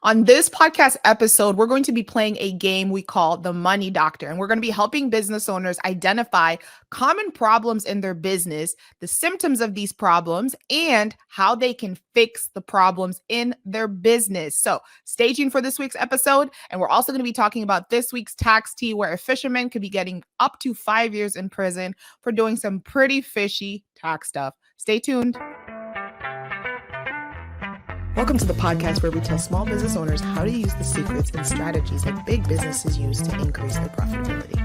On this podcast episode, we're going to be playing a game we call the Money Doctor, and we're going to be helping business owners identify common problems in their business, the symptoms of these problems, and how they can fix the problems in their business. So, stay tuned for this week's episode, and we're also going to be talking about this week's tax tea, where a fisherman could be getting up to 5 years in prison for doing some pretty fishy tax stuff. Stay tuned. Welcome to the podcast where we tell small business owners how to use the secrets and strategies that big businesses use to increase their profitability.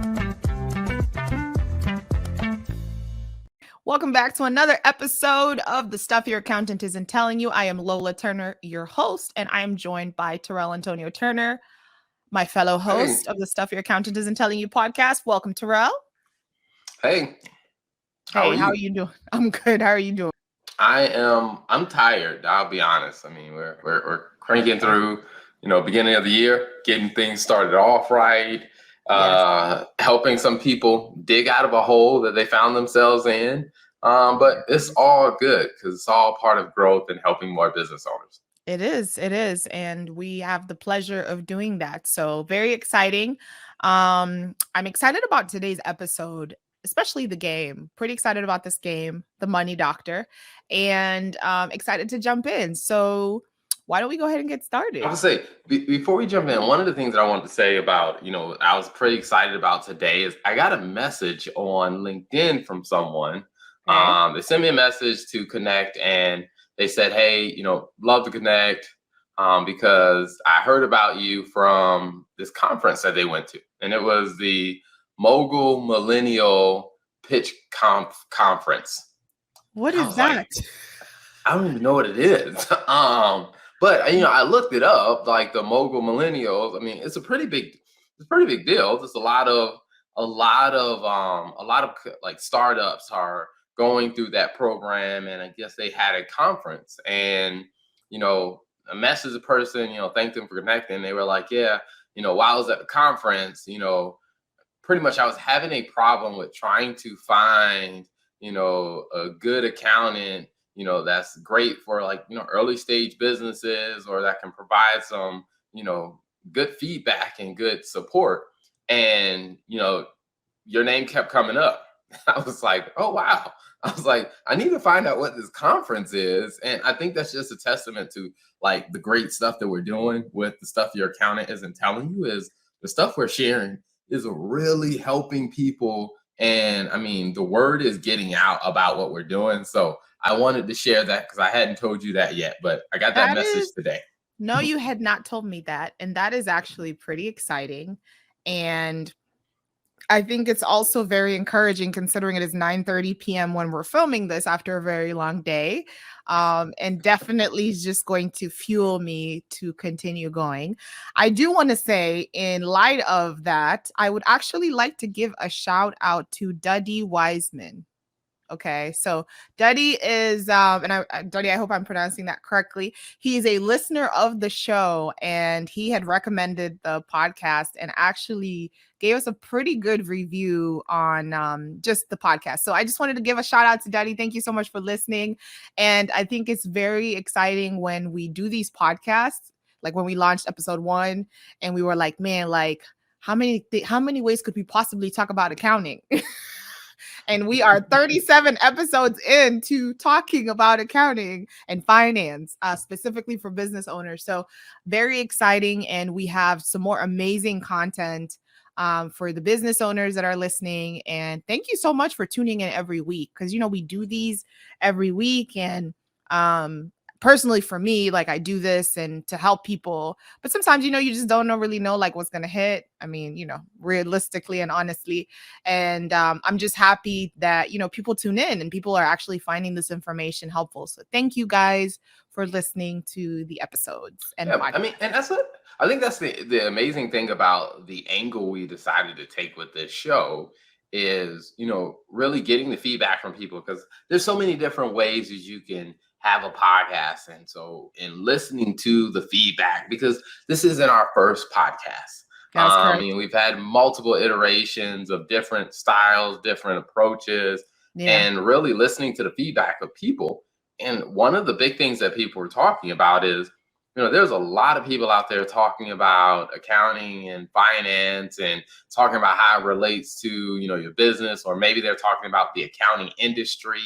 Welcome back to another episode of The Stuff Your Accountant Isn't Telling You. I am Lola Turner, your host, and I am joined by Terrell Antonio Turner, my fellow host of the Stuff Your Accountant Isn't Telling You podcast. Welcome, Terrell. Hey. How are you doing? I'm good. How are you doing? I'm tired. I'll be honest. I mean, we're cranking through, beginning of the year, getting things started off right, helping some people dig out of a hole that they found themselves in. But it's all good because it's all part of growth and helping more business owners. It is. And we have the pleasure of doing that. So very exciting. I'm excited about today's episode, especially the game. Pretty excited about this game, The Money Doctor, and excited to jump in. So why don't we go ahead and get started? I would say, before we jump in, one of the things that I wanted to say about, I was pretty excited about today is I got a message on LinkedIn from someone. Okay. They sent me a message to connect, and they said, hey, love to connect because I heard about you from this conference that they went to. And it was the Mogul Millennial Pitch Conference. What is that? Like, I don't even know what it is. But I looked it up. Like the Mogul Millennials. I mean, it's a pretty big deal. There's a lot of like startups are going through that program, and I guess they had a conference, and I messaged the person, thanked them for connecting. They were like, yeah, while I was at the conference, pretty much I was having a problem with trying to find, a good accountant, that's great for like, early stage businesses, or that can provide some, good feedback and good support. And, your name kept coming up. I was like, oh, wow. I was like, I need to find out what this conference is. And I think that's just a testament to like the great stuff that we're doing with the Stuff Your Accountant Isn't Telling You. Is the stuff we're sharing is really helping people. And I mean, the word is getting out about what we're doing. So I wanted to share that because I hadn't told you that yet, but I got that message today. No, you had not told me that. And that is actually pretty exciting. And I think it's also very encouraging considering it is 9:30 p.m. when we're filming this after a very long day. And definitely is just going to fuel me to continue going. I do want to say, in light of that, I would actually like to give a shout out to Duddy Wiseman. Okay, so Duddy is, Duddy, I hope I'm pronouncing that correctly. He's a listener of the show, and he had recommended the podcast and actually gave us a pretty good review on just the podcast. So I just wanted to give a shout out to Duddy. Thank you so much for listening. And I think it's very exciting when we do these podcasts, like when we launched episode 1, and we were like, man, like how many ways could we possibly talk about accounting? And we are 37 episodes into talking about accounting and finance, specifically for business owners. So very exciting. And we have some more amazing content for the business owners that are listening. And thank you so much for tuning in every week, because, we do these every week. And personally, for me, like I do this and to help people, but sometimes, you just don't really know like what's going to hit. I mean, realistically and honestly. And I'm just happy that, people tune in and people are actually finding this information helpful. So thank you guys for listening to the episodes. And I mean, and I think that's the amazing thing about the angle we decided to take with this show is, really getting the feedback from people, because there's so many different ways that you can have a podcast. And so in listening to the feedback, because this isn't our first podcast. I mean, we've had multiple iterations of different styles, different approaches, and really listening to the feedback of people. And one of the big things that people were talking about is, there's a lot of people out there talking about accounting and finance and talking about how it relates to, your business, or maybe they're talking about the accounting industry.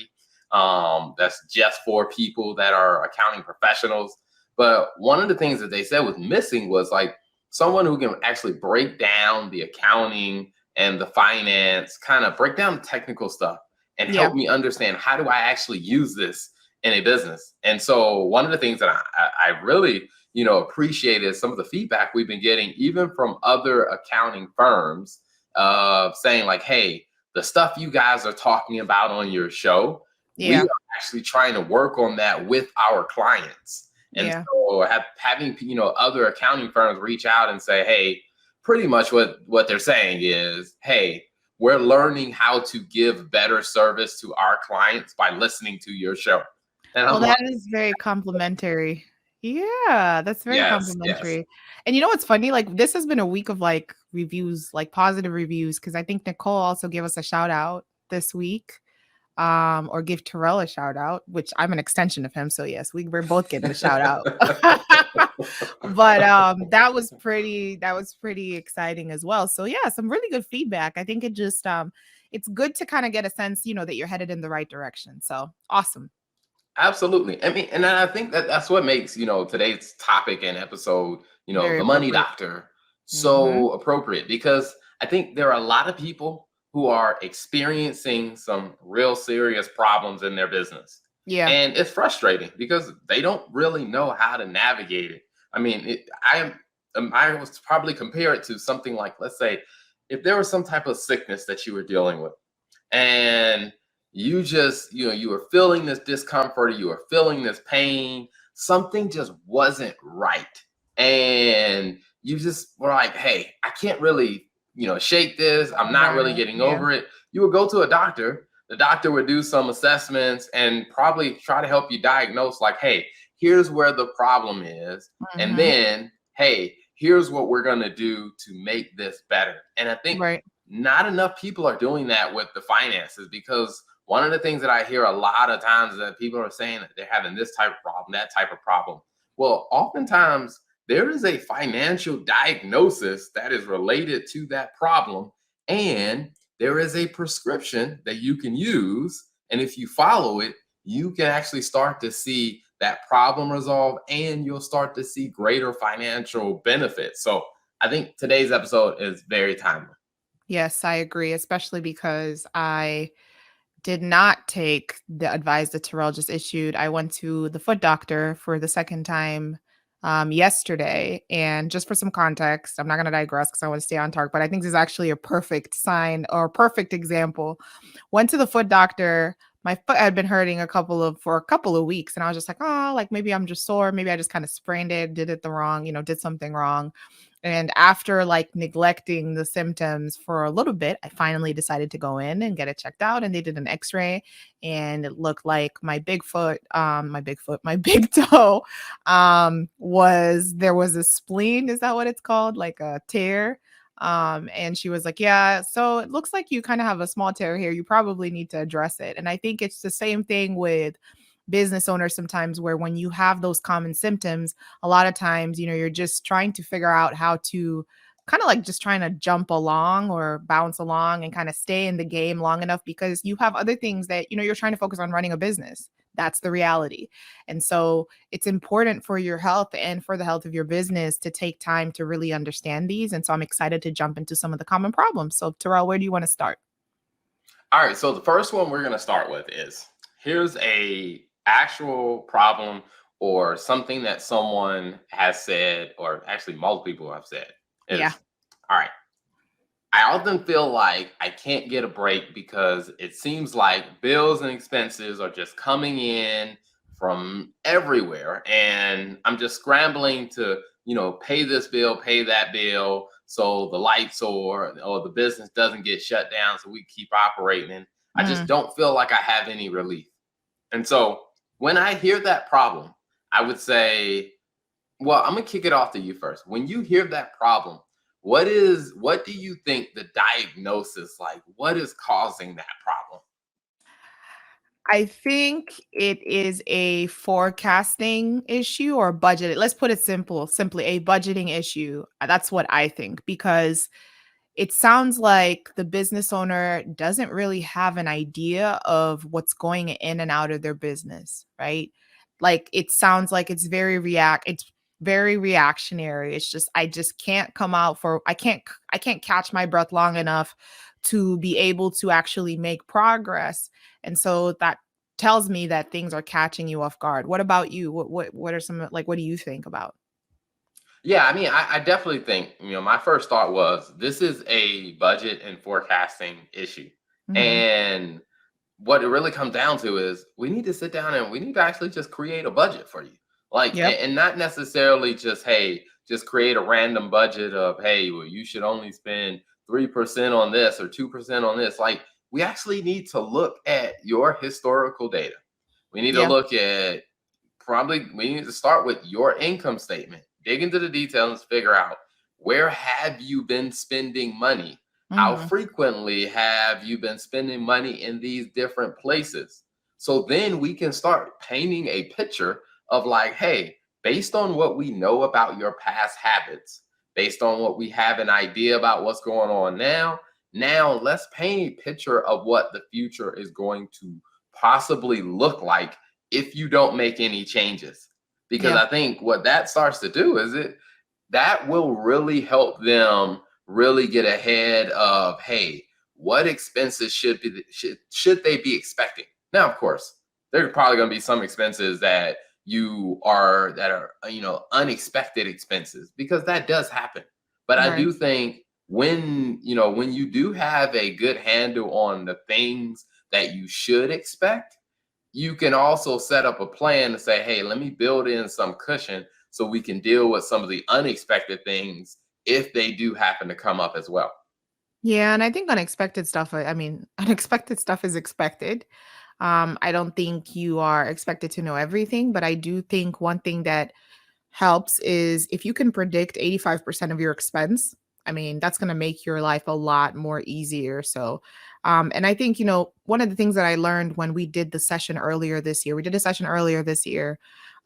That's just for people that are accounting professionals. But one of the things that they said was missing was like someone who can actually break down the accounting and the finance, kind of break down the technical stuff and Yeah. help me understand, how do I actually use this in a business. And so one of the things that I really, appreciate is some of the feedback we've been getting, even from other accounting firms, of saying like, hey, the stuff you guys are talking about on your show, we Yeah. are actually trying to work on that with our clients. And Yeah. so having, other accounting firms reach out and say, hey, pretty much what they're saying is, hey, we're learning how to give better service to our clients by listening to your show. And Well, I'm like, that is very complimentary. Yeah, that's very yes, yes. complimentary. And you know what's funny? Like this has been a week of like reviews, like positive reviews, because I think Nicole also gave us a shout out this week. Or give Terrell a shout out, which I'm an extension of him. So yes, we're both getting a shout out. But that was pretty exciting as well. So yeah, some really good feedback. I think it just it's good to kind of get a sense, that you're headed in the right direction. So awesome. Absolutely. I mean, and I think that that's what makes, today's topic and episode, Very the money appropriate. doctor, Hmm. so appropriate, because I think there are a lot of people who are experiencing some real serious problems in their business. Yeah. And it's frustrating because they don't really know how to navigate it. I mean, I was probably compare it to something like, let's say, if there was some type of sickness that you were dealing with, and you just, you were feeling this discomfort, you were feeling this pain, something just wasn't right, and you just were like, hey, I can't really, shake this, I'm not really Right. getting Yeah. over it. You would go to a doctor, the doctor would do some assessments and probably try to help you diagnose, like, hey, here's where the problem is, and Hmm. then, hey, here's what we're going to do to make this better. And I think Right. not enough people are doing that with the finances, because one of the things that I hear a lot of times is that people are saying that they're having this type of problem, that type of problem. Well, oftentimes there is a financial diagnosis that is related to that problem, and there is a prescription that you can use. And if you follow it, you can actually start to see that problem resolve, and you'll start to see greater financial benefits. So I think today's episode is very timely. Yes, I agree, especially because I did not take the advice that Terrell just issued. I went to the foot doctor for the second time yesterday. And just for some context, I'm not going to digress because I want to stay on target, but I think this is actually a perfect sign or a perfect example. Went to the foot doctor. My foot had been hurting for a couple of weeks. And I was just like, oh, like maybe I'm just sore. Maybe I just kind of sprained it, did it the wrong, did something wrong. And after like neglecting the symptoms for a little bit, I finally decided to go in and get it checked out. And they did an x-ray and it looked like my big toe there was a spleen. Is that what it's called? Like a tear. And she was like, yeah, so it looks like you kind of have a small tear here. You probably need to address it. And I think it's the same thing with business owners sometimes, where when you have those common symptoms, a lot of times, you're just trying to figure out how to kind of like just trying to jump along or bounce along and kind of stay in the game long enough because you have other things that, you're trying to focus on running a business. That's the reality. And so it's important for your health and for the health of your business to take time to really understand these. And so I'm excited to jump into some of the common problems. So, Terrell, where do you want to start? All right, so the first one we're going to start with is, here's a actual problem or something that someone has said, or actually multiple people have said, Yeah. is, all right, I often feel like I can't get a break because it seems like bills and expenses are just coming in from everywhere. And I'm just scrambling to, pay this bill, pay that bill. So the lights or the business doesn't get shut down. So we keep operating. And I just Mm. don't feel like I have any relief. And so when I hear that problem, I would say, well, I'm gonna kick it off to you first. When you hear that problem, what do you think the diagnosis, like? What is causing that problem? I think it is a forecasting issue or budget. Let's put it simply a budgeting issue. That's what I think, because it sounds like the business owner doesn't really have an idea of what's going in and out of their business, right? Like it sounds like it's very reactionary. It's just I just can't come out for I can't catch my breath long enough to be able to actually make progress. And so that tells me that things are catching you off guard. What about you? What are some like what do you think about? Yeah, I mean, I definitely think, my first thought was this is a budget and forecasting issue. Mhm. And what it really comes down to is we need to sit down and we need to actually just create a budget for you. Like, Yep. and not necessarily just, hey, just create a random budget of, hey, well, you should only spend 3% on this or 2% on this. Like, we actually need to look at your historical data. We need to Yeah. look at probably we need to start with your income statement, dig into the details, figure out where have you been spending money, how Mhm. frequently have you been spending money in these different places. So then we can start painting a picture of like, hey, based on what we know about your past habits, based on what we have an idea about what's going on now let's paint a picture of what the future is going to possibly look like if you don't make any changes. Because Yeah. I think what that starts to do is that will really help them really get ahead of, hey, what expenses should they be expecting? Now, of course, there's probably going to be some expenses that are unexpected expenses, because that does happen. But I Right. do think when you do have a good handle on the things that you should expect, you can also set up a plan to say, hey, let me build in some cushion so we can deal with some of the unexpected things if they do happen to come up as well. Yeah, and I think unexpected stuff, I mean, unexpected stuff is expected. I don't think you are expected to know everything, but I do think one thing that helps is if you can predict 85% of your expense, I mean, that's going to make your life a lot more easier. So, and I think, one of the things that I learned when we did the session earlier this year, we did a session earlier this year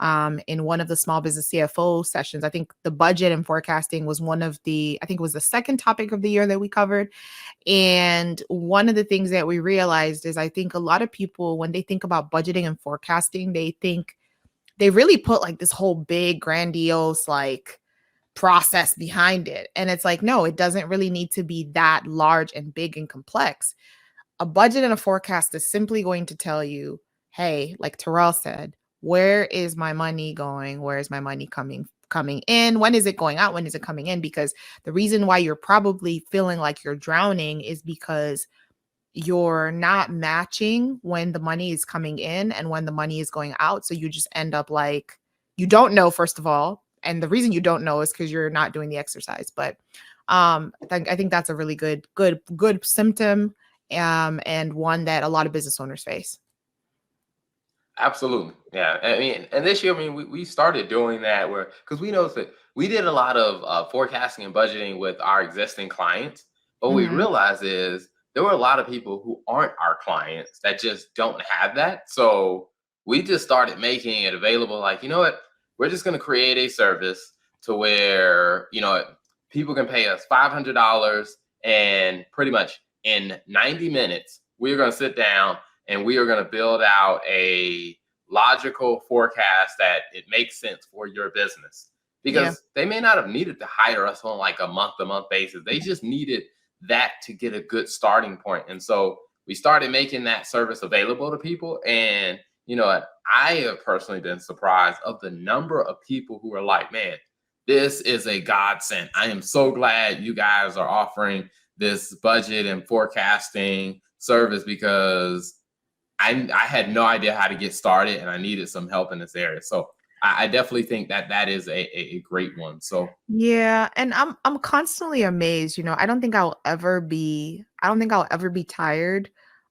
in one of the small business CFO sessions. I think the budget and forecasting was I think it was the second topic of the year that we covered. And one of the things that we realized is I think a lot of people, when they think about budgeting and forecasting, they really put like this whole big, grandiose, like process behind it. And it's like, no, it doesn't really need to be that large and big and complex. A budget and a forecast is simply going to tell you, hey, like Terrell said, where is my money going? Where is my money coming in? When is it going out? When is it coming in? Because the reason why you're probably feeling like you're drowning is because you're not matching when the money is coming in and when the money is going out. So you just end up like you don't know, first of all. And the reason you don't know is because you're not doing the exercise. But I think that's a really good symptom, and one that a lot of business owners face. Absolutely. Yeah. I mean, and this year, I mean, we started doing that where, because we noticed that we did a lot of forecasting and budgeting with our existing clients. But what we Mhm. realized is there were a lot of people who aren't our clients that just don't have that. So we just started making it available. Like, you know what? We're just going to create a service to where, people can pay us $500, and pretty much in 90 minutes, we're going to sit down and we are going to build out a logical forecast that it makes sense for your business, Yeah. because they may not have needed to hire us on like a month to month basis. They just needed that to get a good starting point. And so we started making that service available to people. And I have personally been surprised of the number of people who are like, man, this is a godsend. I am so glad you guys are offering this budget and forecasting service, because I had no idea how to get started and I needed some help in this area. So I definitely think that is a great one. So Yeah, and I'm constantly amazed, I don't think I'll ever be tired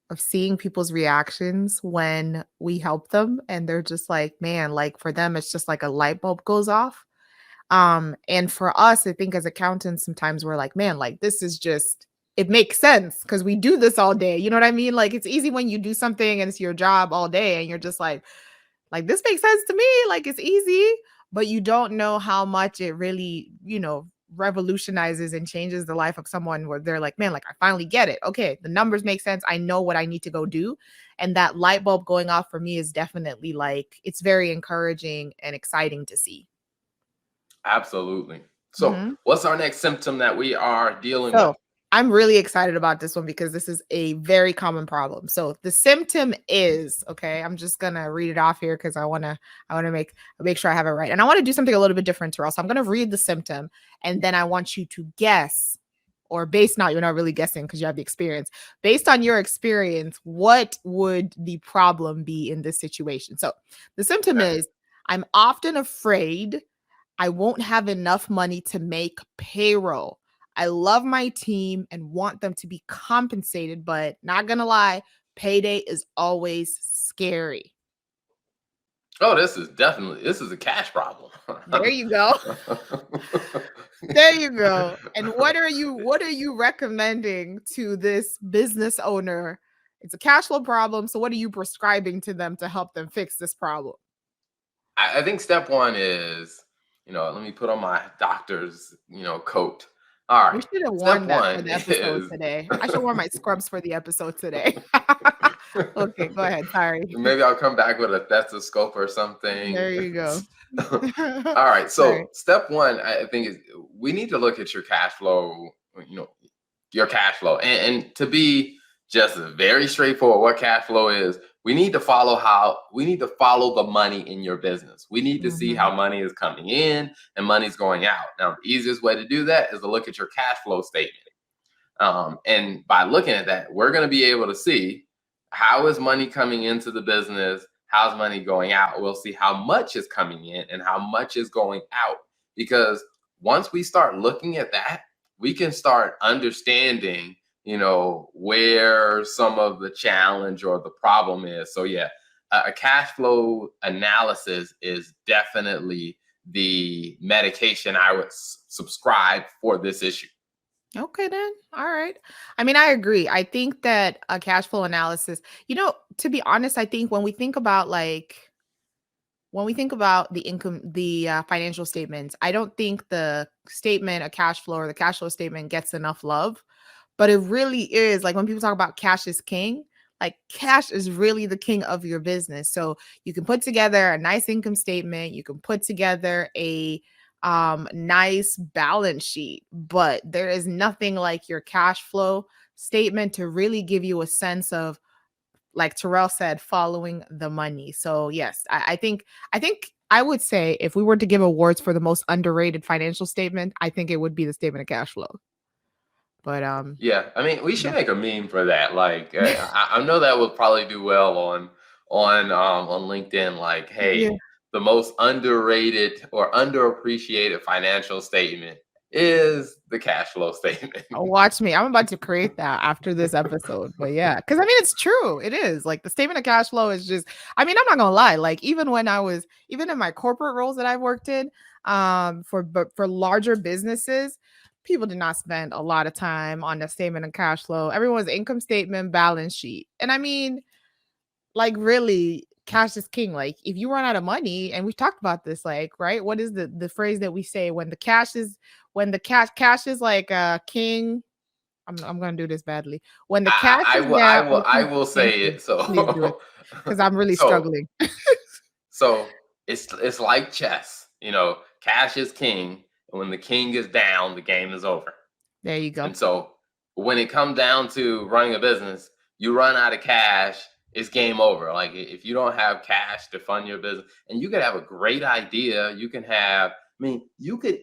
of seeing people's reactions when we help them and they're just like, man, like for them it's just like a light bulb goes off. And for us, I think as accountants sometimes we're like, man, like this is just it makes sense because we do this all day. You know what I mean? Like it's easy when you do something and it's your job all day and you're just like this makes sense to me. Like it's easy, but you don't know how much it really, revolutionizes and changes the life of someone where they're like, man, like I finally get it. Okay, the numbers make sense. I know what I need to go do. And that light bulb going off for me is definitely like, it's very encouraging and exciting to see. Absolutely. So, Mhm. what's our next symptom that we are dealing with? So I'm really excited about this one because this is a very common problem. So the symptom is, okay, I'm just gonna read it off here because I wanna make sure I have it right. And I want to do something a little bit different, Terrell. So I'm gonna read the symptom and then I want you to guess, or based not, you're not really guessing because you have the experience. Based on your experience, what would the problem be in this situation? So the symptom Okay. is I'm often afraid I won't have enough money to make payroll. I love my team and want them to be compensated, but not gonna lie, payday is always scary. Oh, this is a cash problem. There you go. There you go. And what are you recommending to this business owner? It's a cash flow problem. So what are you prescribing to them to help them fix this problem? I think step one is, let me put on my doctor's, coat. All We right. should have Step worn that for one the episode is today. I should wear my scrubs for the episode today. Okay, go ahead. Sorry. maybe I'll come back with a stethoscope or something. There you go. All right. Right. So step one, I think, is we need to look at your cash flow, you know, your cash flow. And to be just very straightforward, what cash flow is, we need to follow the money in your business. We need to see Mhm. how money is coming in and money's going out. Now, the easiest way to do that is to look at your cash flow statement. And by looking at that, we're going to be able to see how is money coming into the business, how's money going out. We'll see how much is coming in and how much is going out. Because once we start looking at that, we can start understanding, where some of the challenge or the problem is. So yeah, a cash flow analysis is definitely the medication I would subscribe for this issue. Okay, then. All right. I mean, I agree. I think that a cash flow analysis, to be honest, I think when we think about the income, the financial statements, I don't think the statement, a cash flow or the cash flow statement gets enough love. But it really is like when people talk about cash is king, like cash is really the king of your business. So you can put together a nice income statement, you can put together a nice balance sheet, but there is nothing like your cash flow statement to really give you a sense of, like Terrell said, following the money. So yes, I think I would say if we were to give awards for the most underrated financial statement, I think it would be the statement of cash flow. But Yeah, I mean, we should yeah. make a meme for that. Like, I know that would probably do well on LinkedIn. Like, Yeah. hey, the most underrated or underappreciated financial statement is the cash flow statement. Oh, watch me. I'm about to create that after this episode. But yeah, because I mean, it's true. It is like the statement of cash flow is just, I mean, I'm not gonna lie. Like, even in my corporate roles that I've worked in, but for larger businesses, people did not spend a lot of time on the statement of cash flow. Everyone's income statement, balance sheet. And I mean, like really, cash is king. Like if you run out of money, and we talked about this, like, right? What is the phrase that we say when the cash is like king? I'm gonna do this badly. When the cash I is will, I down, will, I will thank say you. it. Please do it So, because I'm really so, struggling. so it's like chess. Cash is king, and when the king is down, the game is over. There you go. And so when it comes down to running a business, you run out of cash, it's game over. Like if you don't have cash to fund your business, and you could have a great idea, you could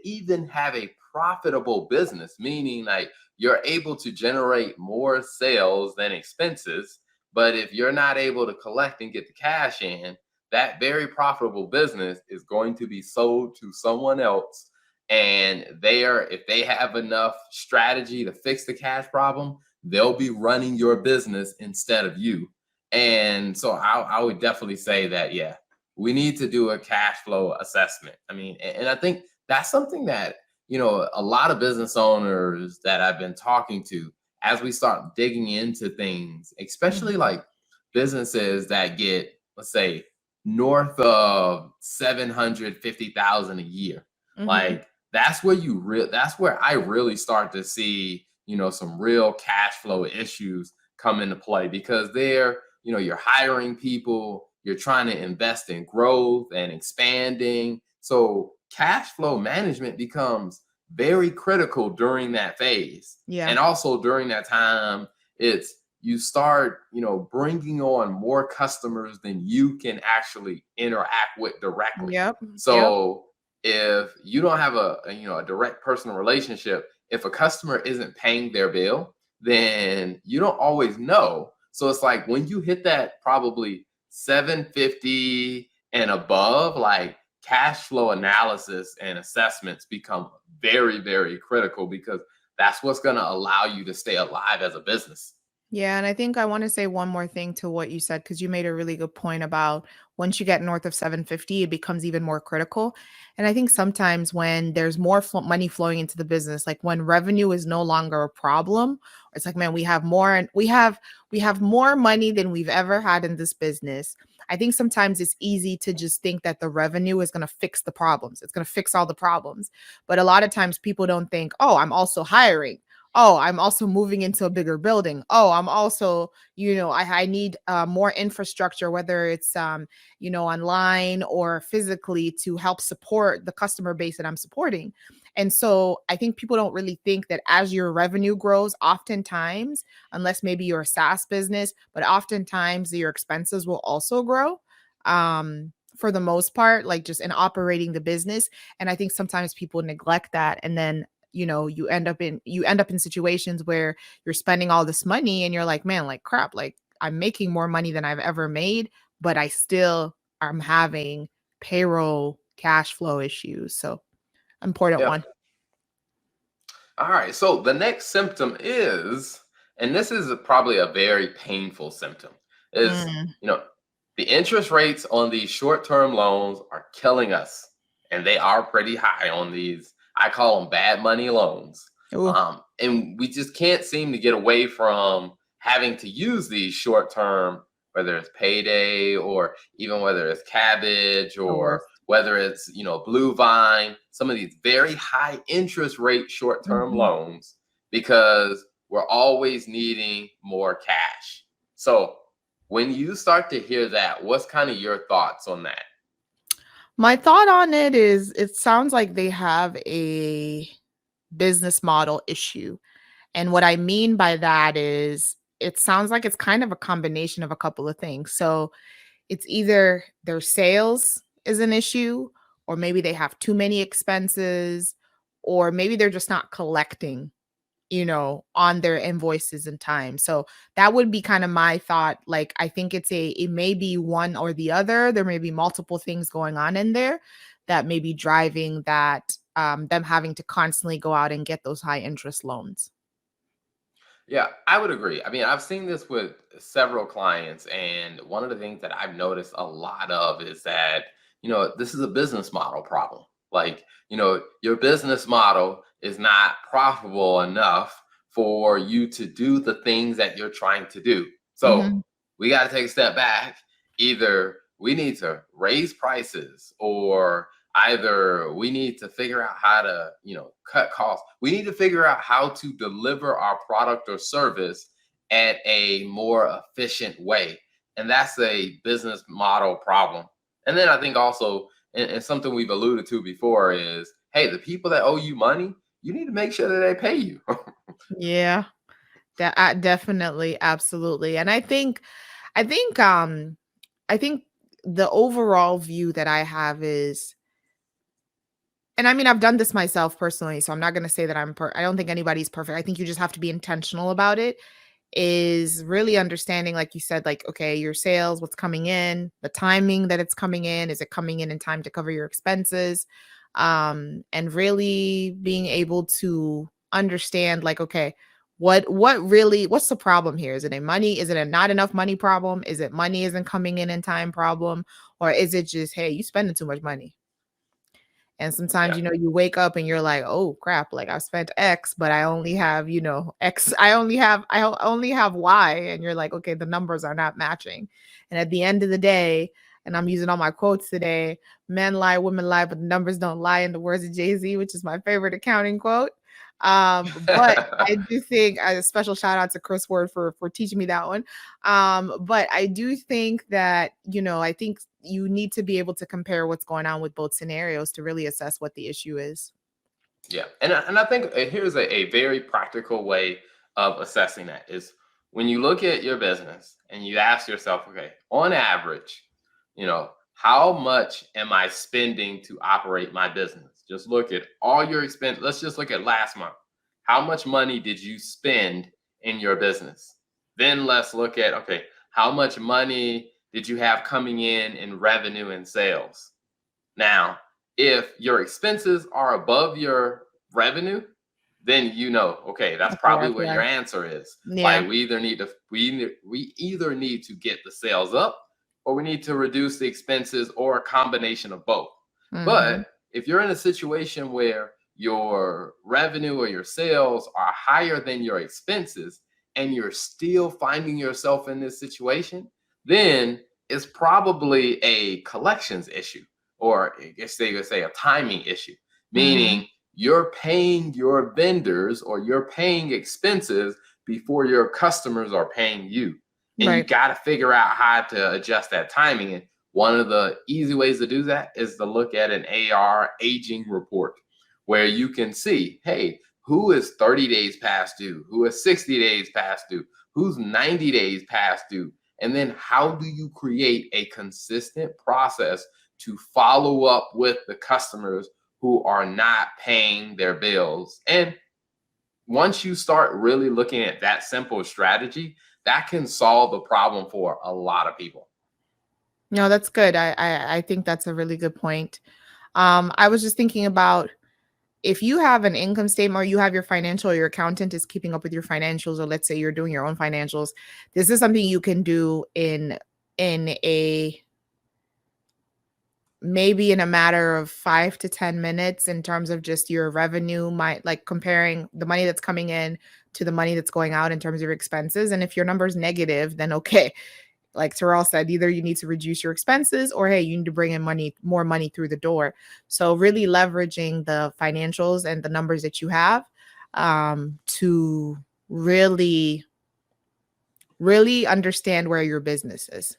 even have a profitable business, meaning like you're able to generate more sales than expenses. But if you're not able to collect and get the cash in, that very profitable business is going to be sold to someone else, and if they have enough strategy to fix the cash problem, they'll be running your business instead of you. And so I would definitely say that, yeah, we need to do a cash flow assessment. I mean, and I think that's something that, a lot of business owners that I've been talking to as we start digging into things, especially Mhm. like businesses that get, let's say, north of 750,000 a year, Mhm. like that's where I really start to see, some real cash flow issues come into play, because you're hiring people, you're trying to invest in growth and expanding. So cash flow management becomes very critical during that phase. Yeah. And also during that time, it's you start, bringing on more customers than you can actually interact with directly. Yep. Yep. So if you don't have a direct personal relationship, if a customer isn't paying their bill, then you don't always know. So it's like when you hit that probably 750 and above, like cash flow analysis and assessments become very, very critical, because that's what's going to allow you to stay alive as a business. Yeah, and I think I want to say one more thing to what you said, because you made a really good point about once you get north of 750, it becomes even more critical. And I think sometimes when there's more money flowing into the business, like when revenue is no longer a problem, it's like, man, we have more and we have more money than we've ever had in this business. I think sometimes it's easy to just think that the revenue is going to fix the problems. It's going to fix all the problems. But a lot of times people don't think, "Oh, I'm also hiring. Oh, I'm also moving into a bigger building. Oh, I'm also, I need more infrastructure, whether it's, online or physically, to help support the customer base that I'm supporting." And so I think people don't really think that as your revenue grows, oftentimes, unless maybe you're a SaaS business, but oftentimes your expenses will also grow. For the most part, like just in operating the business. And I think sometimes people neglect that. And then you end up in situations where you're spending all this money and you're like, man, like crap, like I'm making more money than I've ever made, but I still am having payroll cash flow issues. So important Yeah. one. All right. So the next symptom is, and this is probably a very painful symptom, is, Mm. the interest rates on these short-term loans are killing us. And they are pretty high on these. I call them bad money loans. Ooh. And we just can't seem to get away from having to use these short-term, whether it's payday or even whether it's cabbage The or worst. whether it's blue vine, some of these very high interest rate short-term Mhm. loans, because we're always needing more cash. So when you start to hear that, what's kind of your thoughts on that? My thought on it is it sounds like they have a business model issue. And what I mean by that is it sounds like it's kind of a combination of a couple of things. So it's either their sales is an issue, or maybe they have too many expenses, or maybe they're just not collecting, on their invoices in time. So that would be kind of my thought. Like, I think it may be one or the other. There may be multiple things going on in there that may be driving that, them having to constantly go out and get those high interest loans. Yeah, I would agree. I mean, I've seen this with several clients, and one of the things that I've noticed a lot of is that, this is a business model problem. Like, your business model is not profitable enough for you to do the things that you're trying to do. So Mhm. we got to take a step back. Either we need to raise prices, or either we need to figure out how to cut costs. We need to figure out how to deliver our product or service at a more efficient way, and that's a business model problem. And then I think also, and something we've alluded to before, is, hey, the people that owe you money, you need to make sure that they pay you. Yeah. Definitely, absolutely. And I think the overall view that I have is, and I mean, I've done this myself personally, so I'm not going to say that I don't think anybody's perfect. I think you just have to be intentional about it. Is really understanding, like you said, like, okay, your sales, what's coming in, the timing that it's coming in, is it coming in time to cover your expenses? And really being able to understand, like, okay, what's the problem here? Is it a money? Is it a not enough money problem? Is it money isn't coming in time problem? Or is it just, hey, you spending too much money? And sometimes, Yeah. you wake up and you're like, oh crap, like I've spent X, but I only have, X, I only have Y. And you're like, okay, the numbers are not matching. And at the end of the day, and I'm using all my quotes today, men lie, women lie, but the numbers don't lie, in the words of Jay-Z, which is my favorite accounting quote. But I do think a special shout out to Chris Word for teaching me that one. But I do think that, I think you need to be able to compare what's going on with both scenarios to really assess what the issue is. Yeah, and I think here's a very practical way of assessing that is when you look at your business and you ask yourself, okay, on average, how much am I spending to operate my business? Just look at all your expense. Let's just look at last month. How much money did you spend in your business? Then let's look at, okay, how much money did you have coming in revenue and sales? Now, if your expenses are above your revenue, then okay, that's That's a probably red where your flag. answer is. Yeah. Like we either need to get the sales up or we need to reduce the expenses or a combination of both. Hmm. But if you're in a situation where your revenue or your sales are higher than your expenses and you're still finding yourself in this situation, then it's probably a collections issue, or I guess they would say a timing issue, Hmm. meaning you're paying your vendors or you're paying expenses before your customers are paying you. And you Right. got to figure out how to adjust that timing. And one of the easy ways to do that is to look at an AR aging report where you can see, hey, who is 30 days past due? Who is 60 days past due? Who's 90 days past due? And then how do you create a consistent process to follow up with the customers who are not paying their bills? And once you start really looking at that simple strategy, that can solve the problem for a lot of people. No, that's good. I think that's a really good point. I was just thinking about, if you have an income statement, or you have your financial, or your accountant is keeping up with your financials, or let's say you're doing your own financials, this is something you can do in a maybe in a matter of 5 to 10 minutes, in terms of just your revenue, like comparing the money that's coming in to the money that's going out in terms of your expenses. And if your number is negative, then okay, like Terrell said, either you need to reduce your expenses, or hey, you need to bring in more money through the door. So really leveraging the financials and the numbers that you have, to really, really understand where your business is.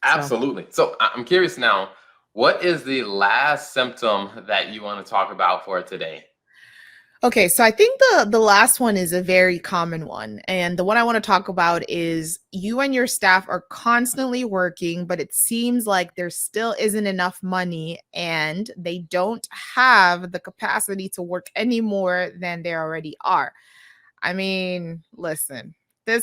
So. Absolutely. So I'm curious now, what is the last symptom that you want to talk about for today? Okay, so I think the last one is a very common one. And the one I want to talk about is, you and your staff are constantly working, but it seems like there still isn't enough money, and they don't have the capacity to work any more than they already are. I mean, listen, I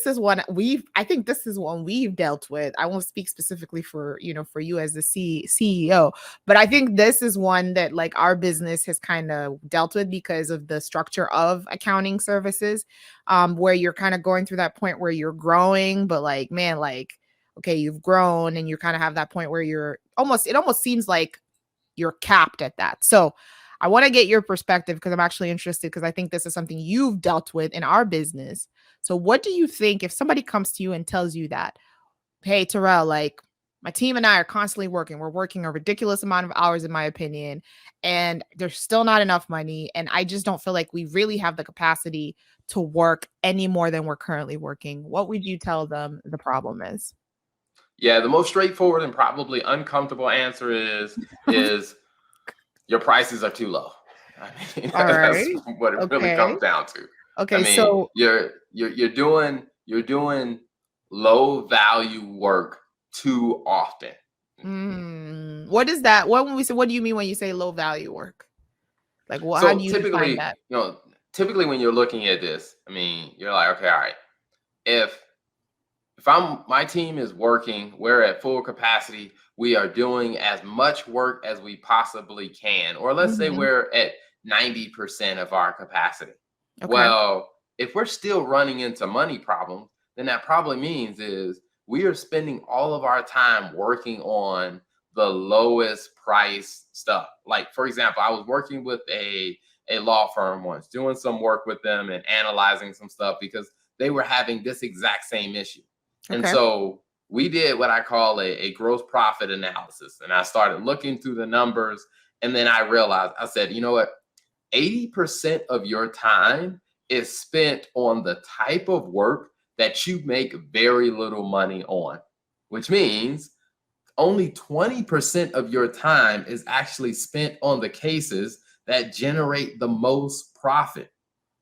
think this is one we've dealt with. I won't speak specifically for you as the CEO, but I think this is one that, like, our business has kind of dealt with because of the structure of accounting services, where you're kind of going through that point where you're growing, but like, man, like, okay, you've grown and you kind of have that point where it almost seems like you're capped at that. So I want to get your perspective, because I'm actually interested, because I think this is something you've dealt with in our business. So what do you think if somebody comes to you and tells you that, hey, Terrell, like, my team and I are constantly working. We're working a ridiculous amount of hours, in my opinion, and there's still not enough money. And I just don't feel like we really have the capacity to work any more than we're currently working. What would you tell them the problem is? Yeah, the most straightforward and probably uncomfortable answer is your prices are too low. I mean, All that's right. what it really Okay. comes down to. I Okay. mean, So, you're doing low value work too often. what is that? What do you mean when you say low value work? Like, how do So you define typically, that? typically when you're looking at this, I mean, you're like, okay, all right. If if my team is working, we're at full capacity, we are doing as much work as we possibly can, or let's say Mhm. we're at 90% of our capacity. Okay. Well, if we're still running into money problems, then that probably means is we are spending all of our time working on the lowest price stuff. Like, for example, I was working with a law firm once, doing some work with them and analyzing some stuff because they were having this exact same issue. And Okay. so we did what I call a gross profit analysis. And I started looking through the numbers. And then I realized, I said, you know what? 80% of your time is spent on the type of work that you make very little money on, which means only 20% of your time is actually spent on the cases that generate the most profit.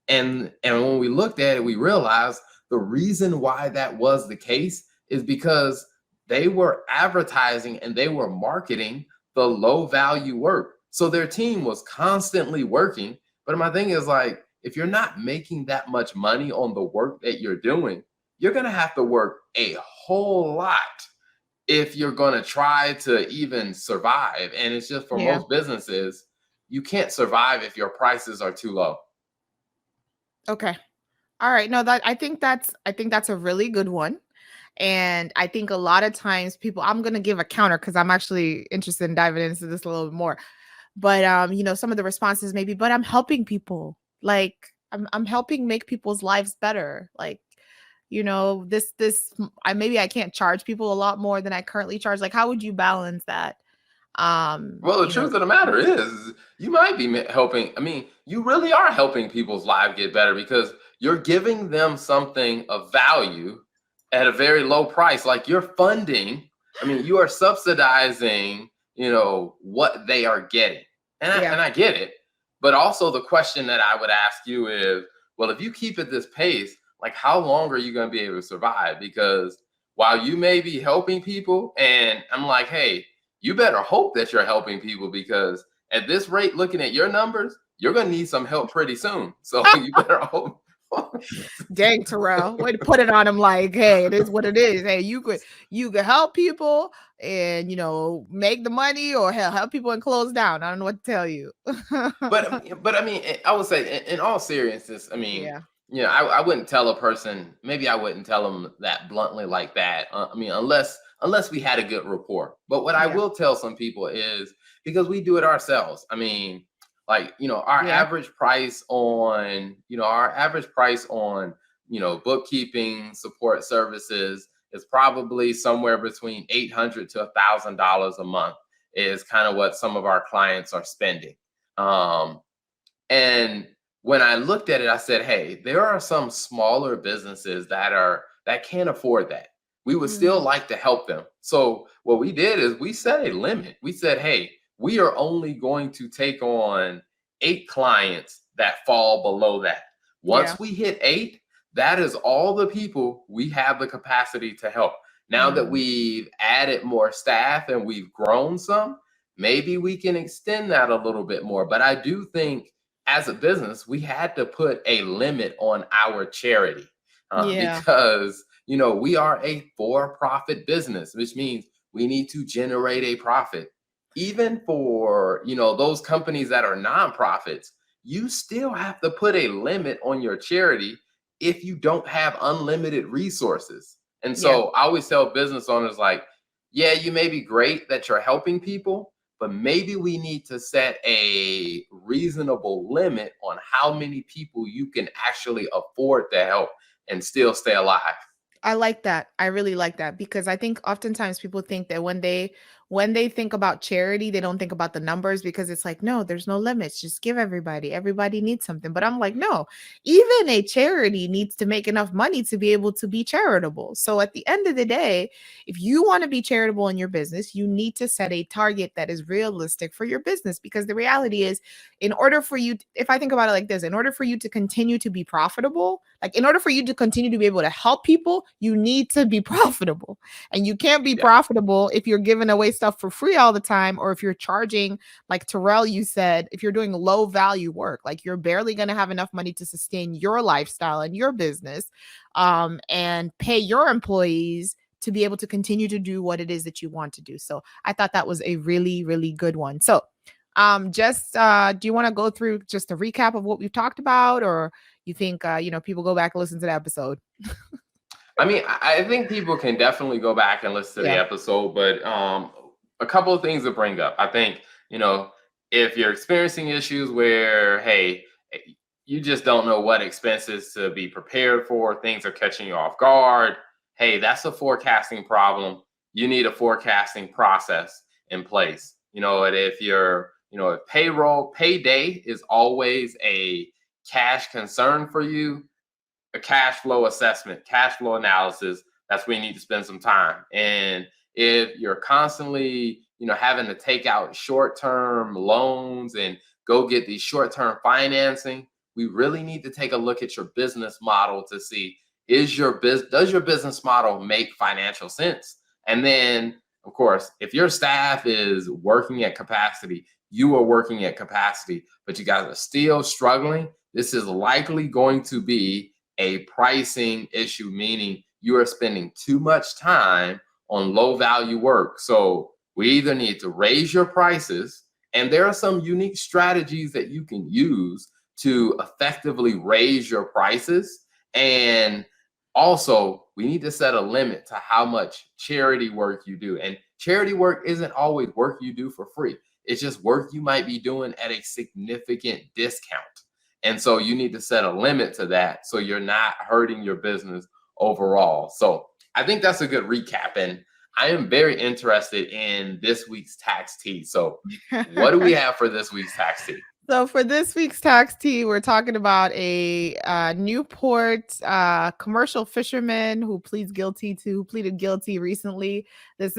And when we looked at it, we realized the reason why that was the case is because they were advertising and they were marketing the low value work. So their team was constantly working. But my thing is, like, if you're not making that much money on the work that you're doing, you're going to have to work a whole lot if you're going to try to even survive. And it's just, for Yeah. most businesses, you can't survive if your prices are too low. Okay. All right. No, that I think that's a really good one. And I think a lot of times people, I'm gonna give a counter because I'm actually interested in diving into this a little bit more. But some of the responses maybe, but I'm helping people. Like I'm helping make people's lives better. Like, I can't charge people a lot more than I currently charge. Like, how would you balance that? Well, the truth of the matter is, you might be helping. I mean, you really are helping people's lives get better because you're giving them something of value at a very low price. Like, you're funding, I mean, you are subsidizing, what they are getting. Yeah. And I get it. But also, the question that I would ask you is, well, if you keep at this pace, like, how long are you going to be able to survive? Because while you may be helping people, and I'm like, hey, you better hope that you're helping people, because at this rate, looking at your numbers, you're going to need some help pretty soon. So you better hope. Dang, Terrell, way to put it on him. Like, hey, it is what it is. Hey, you could help people and make the money, or hell, help people and close down. I don't know what to tell you. But I mean, I would say, in all seriousness, I mean, Yeah. I wouldn't tell a person. Maybe I wouldn't tell them that bluntly like that. I mean, unless we had a good rapport. But what I Yeah. will tell some people is, because we do it ourselves. I mean, like, our Yeah. average price on bookkeeping support services is probably somewhere between $800 to $1,000 a month. Is kind of what some of our clients are spending. And when I looked at it, I said, hey, there are some smaller businesses that can't afford that. We would still Mhm. like to help them. So what we did is we set a limit. We said, hey, we are only going to take on 8 clients that fall below that. Yeah. Once we hit 8, that is all the people we have the capacity to help. Now that Mm. we've added more staff and we've grown some, maybe we can extend that a little bit more. But I do think, as a business, we had to put a limit on our charity, Yeah. because we are a for-profit business, which means we need to generate a profit. Even for those companies that are nonprofits, you still have to put a limit on your charity if you don't have unlimited resources. And Yeah. so I always tell business owners, like, yeah, you may be great that you're helping people, but maybe we need to set a reasonable limit on how many people you can actually afford to help and still stay alive. I like that. I really like that, because I think oftentimes people think that when they think about charity, they don't think about the numbers, because it's like, no, there's no limits. Just give everybody. Everybody needs something. But I'm like, no, even a charity needs to make enough money to be able to be charitable. So at the end of the day, if you want to be charitable in your business, you need to set a target that is realistic for your business, because the reality is, in order for you, if I think about it like this, in order for you to continue to be profitable, like in order for you to continue to be able to help people, you need to be profitable. And you can't be Yeah. profitable if you're giving away stuff for free all the time, or if you're charging, like Terrell, you said, if you're doing low value work, like you're barely going to have enough money to sustain your lifestyle and your business, and pay your employees to be able to continue to do what it is that you want to do. So I thought that was a really, really good one. So just do you want to go through just a recap of what we've talked about, or you think people go back and listen to the episode? I mean, I think people can definitely go back and listen to the Yeah. episode, but a couple of things to bring up. I think, if you're experiencing issues where, hey, you just don't know what expenses to be prepared for, things are catching you off guard, hey, that's a forecasting problem. You need a forecasting process in place. And if if payday is always a cash concern for you, a cash flow assessment, cash flow analysis, that's where you need to spend some time. And if you're constantly, having to take out short-term loans and go get these short-term financing, we really need to take a look at your business model to see, does your business model make financial sense? And then, of course, if your staff is working at capacity, you are working at capacity, but you guys are still struggling, this is likely going to be a pricing issue, meaning you are spending too much time on low value work. So we either need to raise your prices, and there are some unique strategies that you can use to effectively raise your prices. And also, we need to set a limit to how much charity work you do. And charity work isn't always work you do for free. It's just work you might be doing at a significant discount. And so you need to set a limit to that so you're not hurting your business overall. So I think that's a good recap. And I am very interested in this week's tax tea. So what do we have for this week's tax tea? So for this week's tax tea, we're talking about a Newport commercial fisherman who pleaded guilty recently. This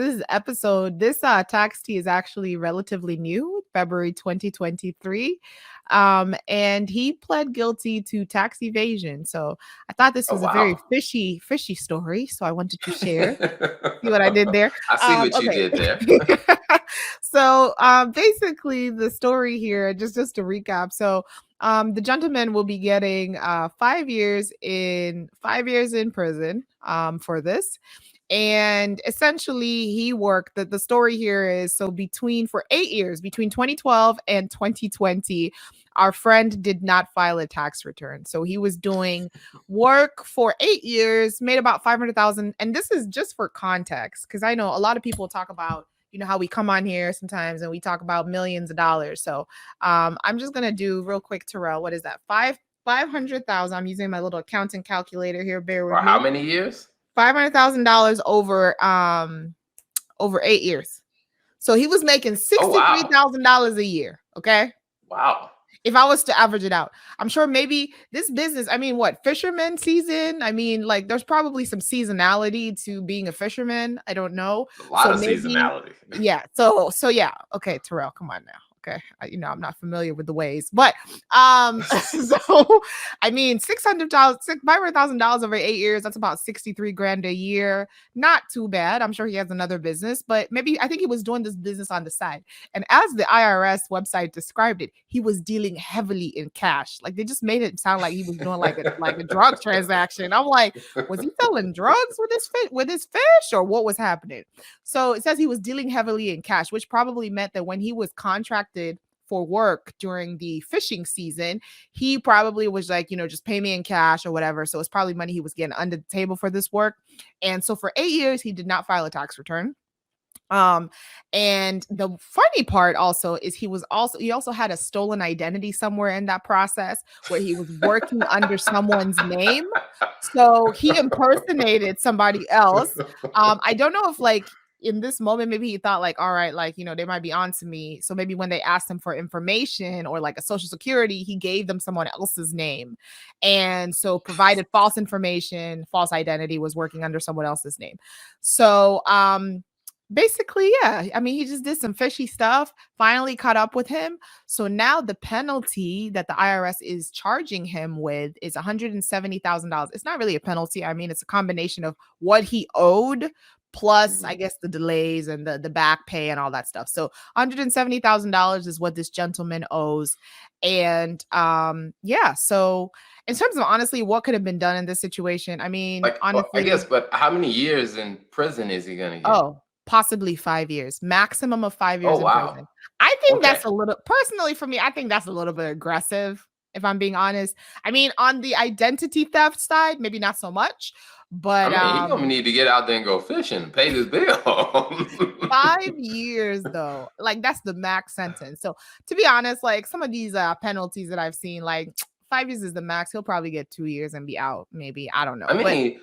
tax tea is actually relatively new, February 2023. And he pled guilty to tax evasion. So I thought this was a very fishy story. So I wanted to share. See what I did there? I see what you did there. So basically the story here, just to recap. So the gentleman will be getting 5 years in prison for this. And essentially he worked the story here is so for 8 years, between 2012 and 2020, our friend did not file a tax return. So he was doing work for 8 years, made about 500,000. And this is just for context, because I know a lot of people talk about, how we come on here sometimes and we talk about millions of dollars. So I'm just going to do real quick, Terrell. What is that? 500,000. I'm using my little accounting calculator here. Bear with me. For how many years? $500,000 over 8 years. So he was making $63,000 a year. Okay. Wow. If I was to average it out, I'm sure maybe this business, fisherman season. There's probably some seasonality to being a fisherman. I don't know. A lot of seasonality. Yeah. So yeah. Okay, Terrell, come on now. Okay. I'm not familiar with the ways, but so $500,000 over 8 years, that's about 63 grand a year. Not too bad. I'm sure he has another business, but I think he was doing this business on the side. And as the IRS website described it, he was dealing heavily in cash. Like they just made it sound like he was doing like a drug transaction. I'm like, was he selling drugs with his fish or what was happening? So it says he was dealing heavily in cash, which probably meant that when he was contracted for work during the fishing season, he probably was like, just pay me in cash or whatever. So it's probably money he was getting under the table for this work. And so for 8 years, he did not file a tax return. And the funny part also is he also had a stolen identity somewhere in that process where he was working under someone's name. So he impersonated somebody else. I don't know if in this moment, maybe he thought all right, they might be on to me. So maybe when they asked him for information or a social security, he gave them someone else's name. And so provided false information, false identity, was working under someone else's name. So, basically, yeah. He just did some fishy stuff, finally caught up with him. So now the penalty that the IRS is charging him with is $170,000. It's not really a penalty. It's a combination of what he owed plus, I guess, the delays and the back pay and all that stuff. So $170,000 is what this gentleman owes. And yeah, so in terms of honestly what could have been done in this situation, honestly, I guess, but how many years in prison is he going to get? Oh, possibly 5 years, maximum of 5 years in prison. I think that's a little, personally for me, I think that's a little bit aggressive, if I'm being honest. On the identity theft side, maybe not so much, But I mean, he gonna need to get out there and go fishing, pay this bill. 5 years though, like that's the max sentence. So to be honest, like some of these penalties that I've seen, like 5 years is the max. He'll probably get 2 years and be out, maybe. I don't I know, but mean,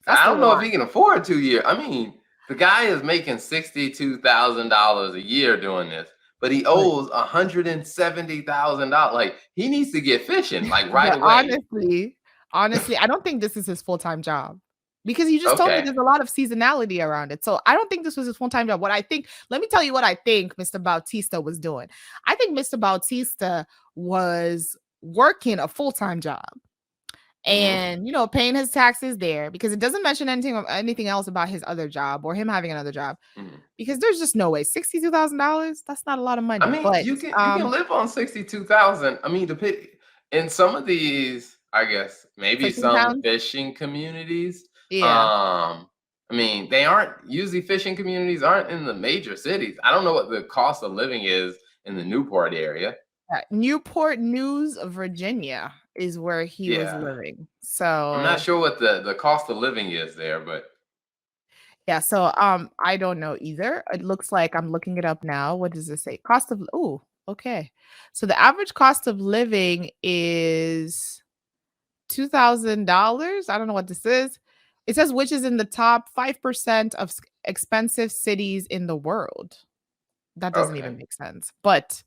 that's I the don't know if lot. he can afford 2 years. I mean, the guy is making $62,000 a year doing this, but he But owes $170,000. Like he needs to get fishing like right but away. honestly, I don't think this is his full-time job. Because you just told me Okay. there's a lot of seasonality around it. So I don't think this was his full-time job. Let me tell you what I think Mr. Bautista was doing. I think Mr. Bautista was working a full-time job Hmm. and paying his taxes there, because it doesn't mention anything else about his other job or him having another job, Hmm. because there's just no way $62,000, that's not a lot of I money. mean, But you can live on 62,000. I mean, in some of these, I guess maybe fishing some towns, fishing communities. yeah. I mean, they aren't usually fishing communities aren't in the major cities. I don't know what the cost of living is in the Newport area. Newport News, Virginia is where he was Yeah, living. I'm not So sure what the cost of living is there, but yeah, so I don't know either. It looks like I'm looking it up now. What does it say? Cost of Oh, okay. So the average cost of living is $2,000. I don't know what this is. It says which is in the top 5% of expensive cities in the world. That doesn't okay, even make sense. But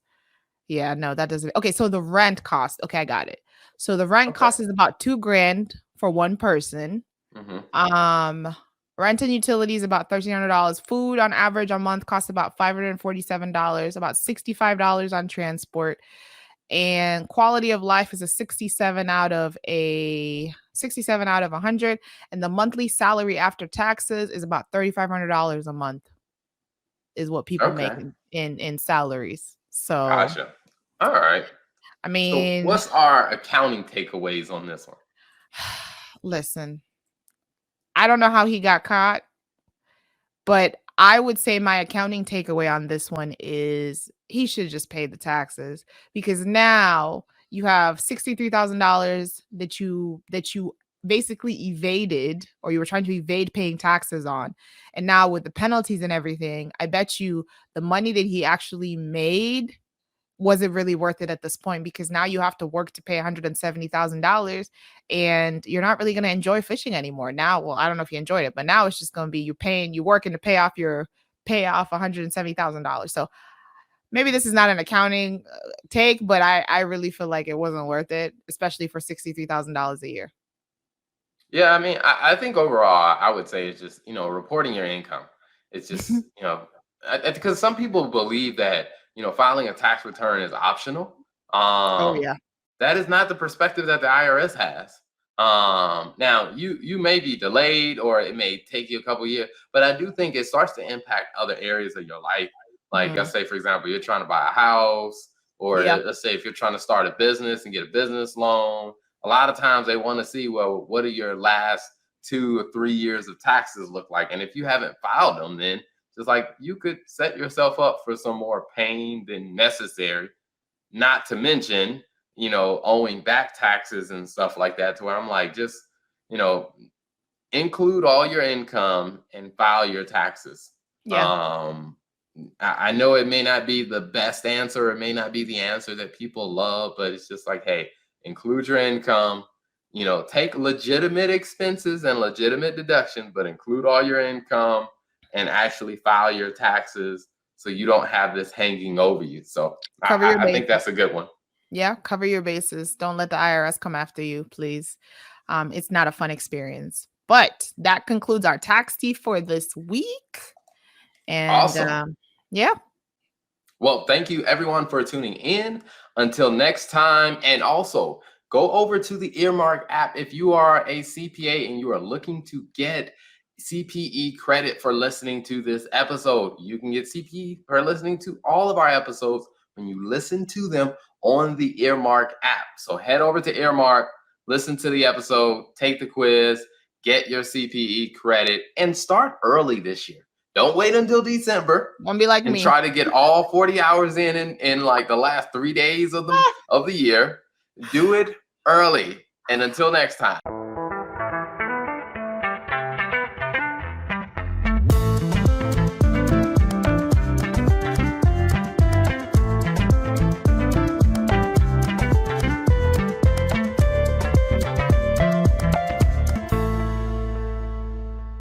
yeah, no, that doesn't. Okay, so the rent cost. Okay, I got it. So the rent okay. cost is about 2 grand for one person. Hmm. Um, Rent and utilities about $1,300. Food on average a month costs about $547, about $65 on transport. And quality of life is a 67 out of 100. And the monthly salary after taxes is about $3,500 a month is what people make Okay, in salaries. So, gotcha. All right. I So, mean, what's our accounting takeaways on this one? listen, I don't know how he got caught, but I would say my accounting takeaway on this one is he should just pay the taxes, because now you have $63,000 that you basically evaded, or you were trying to evade paying taxes on. And now with the penalties and everything, I bet you the money that he actually made wasn't really worth it at this point, because now you have to work to pay $170,000 and you're not really going to enjoy fishing anymore. Now, well, I don't know if you enjoyed it, but now it's just going to be you working to pay off $170,000. So maybe this is not an accounting take, but I really feel like it wasn't worth it, especially for $63,000 a year. Yeah, I mean, I think overall, I would say it's just reporting your income. It's just because some people believe that filing a tax return is optional. Oh Um, yeah. that is not the perspective that the IRS has. Now you may be delayed or it may take you a couple years, but I do think it starts to impact other areas of your life. Like let's Mhm. say, for example, you're trying to buy a house, or Yeah. let's say if you're trying to start a business and get a business loan. A lot of times they want to see, well, what do your last 2 or 3 years of taxes look like? And if you haven't filed them, then just like you could set yourself up for some more pain than necessary, not to mention, owing back taxes and stuff like that, to where I'm like, just, you know, include all your income and file your taxes. Yeah. Um, I know it may not be the best answer, it may not be the answer that people love, but it's just like, hey, include your income, take legitimate expenses and legitimate deductions, but include all your income and actually file your taxes so you don't have this hanging over you. So Cover your I think bases. that's a good one. Yeah, cover your bases. Don't let the IRS come after you, please. It's not a fun experience. But that concludes our tax tea for this week. And Awesome. yeah, Well, thank you everyone for tuning in. Until next time. And also go over to the Earmark app if you are a CPA and you are looking to get CPE credit for listening to this episode. You can get CPE for listening to all of our episodes when you listen to them on the Earmark app. So head over to Earmark, listen to the episode, take the quiz, get your CPE credit, and start early this year. Don't wait until December don't be like and me. try to get all 40 hours in like the last 3 days of the year. Do it early. And until next time.